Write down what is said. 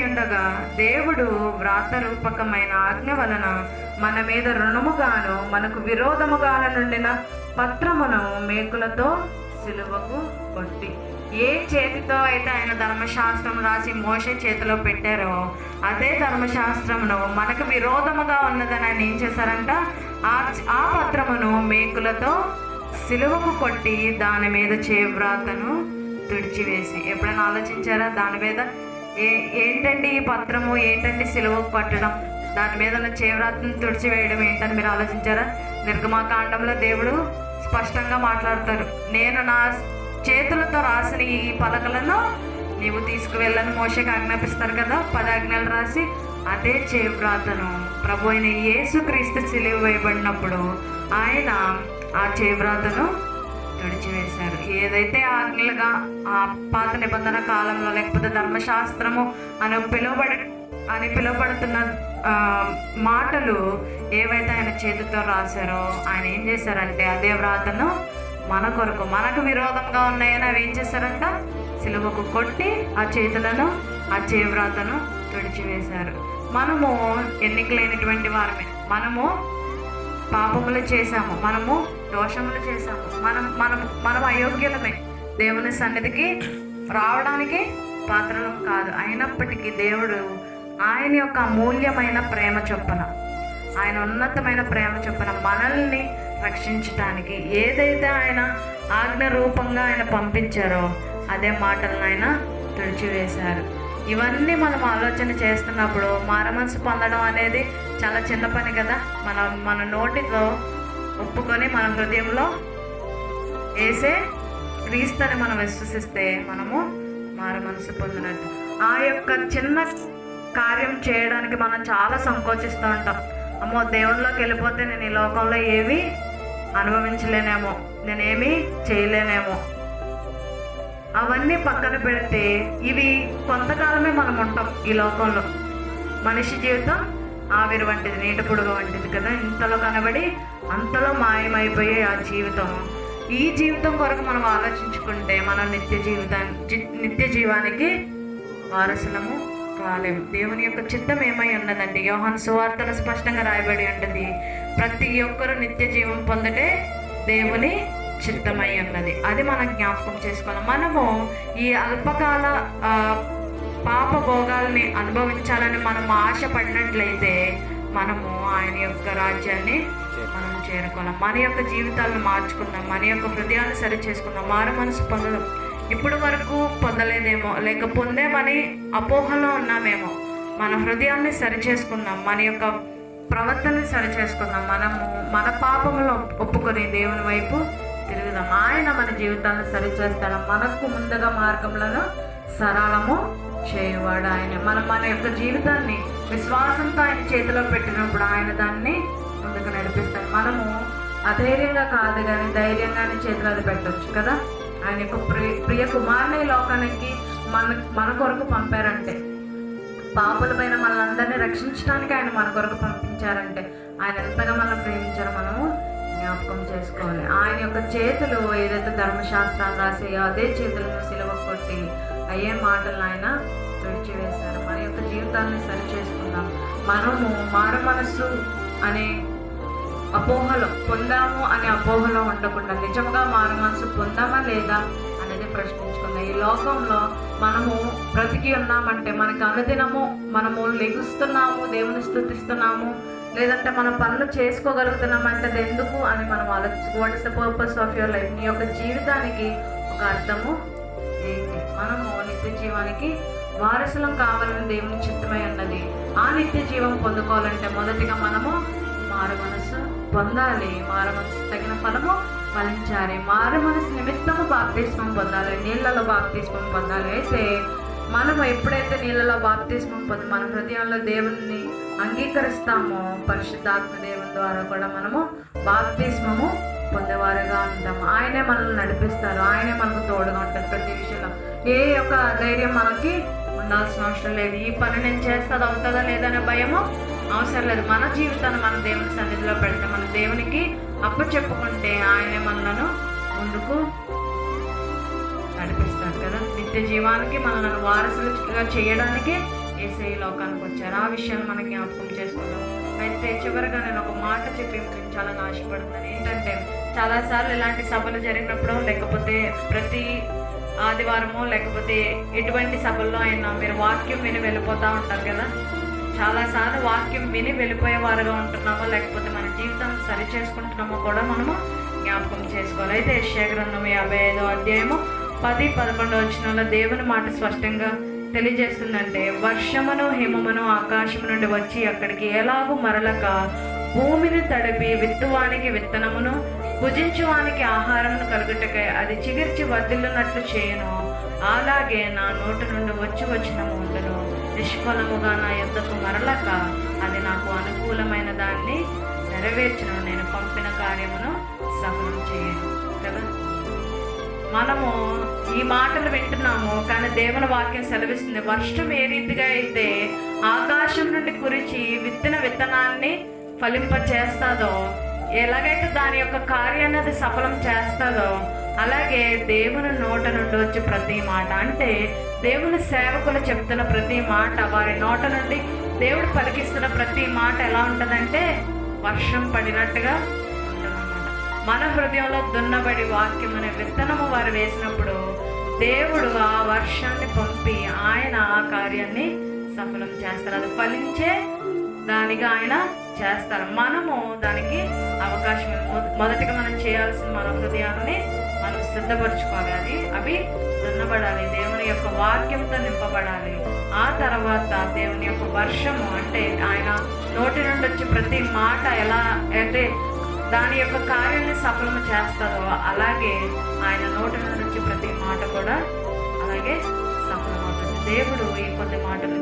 ఉండగా దేవుడు వ్రాత రూపకమైన ఆజ్ఞ వలన మన మీద రుణముగాను మనకు విరోధముగాను నుండిన పత్రమును మేకులతో సిలువకు కొట్టి, ఏ చేతితో అయితే ఆయన ధర్మశాస్త్రం రాసి మోషే చేతిలో పెట్టారో అదే ధర్మశాస్త్రమును మనకు విరోధముగా ఉన్నదని ఆయన ఏం చేశారంట, ఆ పత్రమును మేకులతో సిలువకు కొట్టి దాని మీద చేవ్రాతను తుడిచివేసి. ఎప్పుడైనా ఆలోచించారా దాని మీద ఏంటండి ఈ పత్రము, ఏంటండి సిలువకు కొట్టడం, దాని మీద ఉన్న చేవ్రాతను తుడిచివేయడం ఏంటని మీరు ఆలోచించారా? నిర్గమాకాండంలో దేవుడు స్పష్టంగా మాట్లాడతారు, నేను నా చేతులతో రాసిన ఈ పలకలను నీవు తీసుకువెళ్ళని మోషేకి ఆజ్ఞాపిస్తారు కదా, 10 ఆజ్ఞలు రాసి. అదే చేవ్రాతను ప్రభు అయిన యేసుక్రీస్తు సిలువ వేయబడినప్పుడు ఆయన ఆ చేవ్రాతను తుడిచివేశారు. ఏదైతే ఆజ్ఞలుగా ఆ పాత నిబంధన కాలంలో లేకపోతే ధర్మశాస్త్రము అని పిలువబడుతున్న మాటలు ఏవైతే ఆయన చేతితో రాశారో ఆయన ఏం చేశారంటే అదే వ్రాతను మన కొరకు మనకు విరోధంగా ఉన్నాయని అవి ఏం చేశారంట, సిలువకు కొట్టి ఆ చేతులను ఆ చేవ్రాతను తుడిచివేశారు. మనము ఎన్నిక లేనటువంటి వారమే, మనము పాపములు చేశాము, మనము దోషములు చేశాము, మనం అయోగ్యులమే, దేవుని సన్నిధికి రావడానికి పాత్రలం కాదు. అయినప్పటికీ దేవుడు ఆయన యొక్క అమూల్యమైన ప్రేమ చొప్పున, ఆయన ఉన్నతమైన ప్రేమ చొప్పున మనల్ని రక్షించటానికి ఏదైతే ఆయన ఆజ్ఞ రూపంగా ఆయన పంపించారో అదే మాటలను ఆయన తుడిచివేశారు. ఇవన్నీ మనం ఆలోచన చేస్తున్నప్పుడు మారమనసు పొందడం అనేది చాలా చిన్న పని కదా. మన నోటితో ఒప్పుకొని మన హృదయంలో వేసే క్రీస్తుని మనం విశ్వసిస్తే మనము మారమనసు పొందినట్టు. ఆ యొక్క చిన్న కార్యం చేయడానికి మనం చాలా సంకోచిస్తూ ఉంటాం. అమ్మో, దేవుళ్ళలోకి వెళ్ళిపోతే నేను ఈ లోకంలో ఏవి అనుభవించలేనేమో, నేనేమీ చేయలేనేమో, అవన్నీ పక్కన పెడితే ఇవి కొంతకాలమే మనం ఉంటాం ఈ లోకంలో. మనిషి జీవితం ఆవిరి వంటిది, నీటి పొడుగు వంటిది కదా, ఇంతలో కనబడి అంతలో మాయమైపోయే ఆ జీవితం. ఈ జీవితం కొరకు మనం ఆలోచించుకుంటే మనం నిత్య జీవానికి వారసులము కాలేము. దేవుని యొక్క చిత్తం ఏమై ఉన్నదండి, యోహాను సువార్తలో స్పష్టంగా రాయబడి ఉంటుంది, ప్రతి ఒక్కరూ నిత్య జీవం పొందటే దేవుని చిత్తమై ఉన్నది. అది మనం జ్ఞాపకం చేసుకోవాలి. మనము ఈ అల్పకాల పాప భోగాల్ని అనుభవించాలని మనం ఆశపడినట్లయితే మనము ఆయన యొక్క రాజ్యాన్ని మనం చేరుకోవాలి. మన యొక్క జీవితాలను మార్చుకుందాం, మన యొక్క హృదయాన్ని సరి చేసుకుందాం, మారు మనసు పొందడం. ఇప్పుడు వరకు పొందలేదేమో, లేక పొందేమని అపోహలో ఉన్నామేమో. మన హృదయాన్ని సరి చేసుకుందాం, మన యొక్క ప్రవర్తనని సరి చేసుకుందాం, మనము మన పాపములు ఒప్పుకొని దేవుని వైపు తిరుగుదాం. ఆయన మన జీవితాలను సరి చేస్తాడు. మనకు ముందుగా మార్గంలో సరళము చేయవాడు ఆయన. మన యొక్క జీవితాన్ని విశ్వాసంతో ఆయన చేతిలో పెట్టినప్పుడు ఆయన దాన్ని ముందుకు నడిపిస్తాడు. మనము అధైర్యంగా కాదు కానీ ధైర్యంగానే చేతులు పెట్టవచ్చు కదా. ఆయన యొక్క ప్రియ కుమారుని లోకానికి మన కొరకు పంపారంటే, పాపుల పైన మనల్ని రక్షించడానికి ఆయన మన కొరకు పంపించారంటే ఆయన ఎంతగా మనం ప్రేమించారో మనము జ్ఞాపకం చేసుకోవాలి. ఆయన యొక్క చేతులు ఏదైతే ధర్మశాస్త్రాలు రాసాయో అదే చేతులను సిలువ కొట్టి అయ్యే మాటలను ఆయన తుడిచివేశారు. మన యొక్క జీవితాన్ని సరి చేసుకుందాం. మనము మారు మనస్సు అనే అపోహలో పొందాము అనే అపోహలో ఉండకుండా నిజంగా మారు మనసు పొందామా లేదా అనేది ప్రశ్నించుకుందాం. ఈ లోకంలో మనము బ్రతికి ఉన్నామంటే మనకు అనుదినము మనము లెగుస్తున్నాము, దేవుని స్తుతిస్తున్నాము, లేదంటే మన పనులు చేసుకోగలుగుతున్నామంటే అది ఎందుకు అని మనం ఆలోచించు. What is the purpose of your life? నీ యొక్క జీవితానికి ఒక అర్థము ఏంటి? మనము నిత్య జీవానికి వారసులం కావాలని దేవుని చిత్తమై ఉన్నది. ఆ నిత్య జీవం పొందుకోవాలంటే మొదటిగా మనము మారు మనసు పొందాలి. మారు మనసు తగిన ఫలము ఫలించాలి. మారు మనసు నిమిత్తము బాప్తిస్మం పొందాలి, నీళ్ళలో బాప్తిస్మం పొందాలి. అయితే మనము ఎప్పుడైతే నీళ్ళలో బాప్తిస్మం పొంది మన హృదయంలో దేవుని అంగీకరిస్తామో పరిశుద్ధాత్మ దేవుని ద్వారా కూడా మనము బాప్తిస్మము పొందేవారుగా ఉంటాము. ఆయనే మనల్ని నడిపిస్తారు, ఆయనే మనకు తోడుగా ఉంటారు ప్రతి విషయంలో. ఏ యొక్క ధైర్యం మనకి ఉండాల్సిన అవసరం లేదు. ఈ పని నేను చేస్తే అది అవుతుందా లేదనే భయము అవసరం లేదు. మన జీవితాన్ని మన దేవుని సన్నిధిలో పెడితే, మన దేవునికి అప్పచెప్పుకుంటే ఆయనే మనలను ముందుకు నడిపిస్తాడు కదా. నిత్య జీవానికి మనల్ని వారసులుగా చేయడానికి యేసయ్య లోకానికి వచ్చారు. ఆ విషయాన్ని మనం జ్ఞాపకం చేసుకుందాం. అయితే చివరిగా నేను ఒక మాట చెప్పి ముగించాలని ఆశపడుతున్నాను. ఏంటంటే చాలాసార్లు ఇలాంటి సభలు జరిగినప్పుడు, లేకపోతే ప్రతి ఆదివారము, లేకపోతే ఎటువంటి సభల్లో అయినా మీరు వాక్యం విని వెళ్ళిపోతూ ఉంటారు కదా. చాలాసార్లు వాక్యం విని వెళ్ళిపోయేవారుగా ఉంటున్నామో, లేకపోతే మన జీవితాన్ని సరి చేసుకుంటున్నామో కూడా మనము జ్ఞాపకం చేసుకోవాలి. అయితే యెషయా గ్రంథం 55వ అధ్యాయము 10-11 వచనాల్లో దేవుని మాట స్పష్టంగా తెలియజేస్తుందంటే, వర్షమును హిమమును ఆకాశం నుండి వచ్చి అక్కడికి ఎలాగూ మరలక భూమిని తడిపి విత్తువానికి విత్తనమును భుజించువానికి ఆహారమును కలుగుటకై అది చిగిర్చి వర్ధిల్లునట్లు చేయను, అలాగే నా నోటి నుండి వచ్చిన ముందును నిష్ఫలముగా నా యుద్ధకు మరలక అది నాకు అనుకూలమైన దాన్ని నెరవేర్చును, నేను పంపిన కార్యమును సఫలం చేయను కదా. మనము ఈ మాటలు వింటున్నాము, కానీ దేవుని వాక్యం సెలవిస్తుంది, వర్షం ఏ రీతిగా అయితే ఆకాశం నుండి కురిచి విత్తిన విత్తనాన్ని ఫలింప చేస్తాదో, ఎలాగైతే దాని యొక్క కార్యాన్ని అది సఫలం చేస్తుందో, అలాగే దేవుని నోట నుండి వచ్చే ప్రతి మాట, అంటే దేవుని సేవకులు చెప్తున్న ప్రతి మాట, వారి నోట నుండి దేవుడు పలికిస్తున్న ప్రతి మాట ఎలా ఉంటుందంటే వర్షం పడినట్టుగా ఉంటుందన్నమాట. మన హృదయంలో దున్నబడి వాక్యం అనే విత్తనము వారు వేసినప్పుడు దేవుడు ఆ వర్షాన్ని పంపి ఆయన ఆ కార్యాన్ని సఫలం చేస్తారు. అది ఫలించే దానిగా ఆయన చేస్తారు. మనము దానికి అవకాశం, మొదటిగా మనం చేయాల్సిన మన హృదయాన్ని మనం సిద్ధపరచుకోవాలి. అవి దున్నబడాలి, దేవుని యొక్క వాక్యంతో నింపబడాలి. ఆ తర్వాత దేవుని యొక్క వర్షము, అంటే ఆయన నోటి నుండి వచ్చే ప్రతి మాట ఎలా అయితే దాని యొక్క కార్యాన్ని సఫలము చేస్తుందో, అలాగే ఆయన నోటి నుండి వచ్చే ప్రతి మాట కూడా అలాగే సఫలమవుతుంది. దేవుడు ఈ కొద్ది మాటలు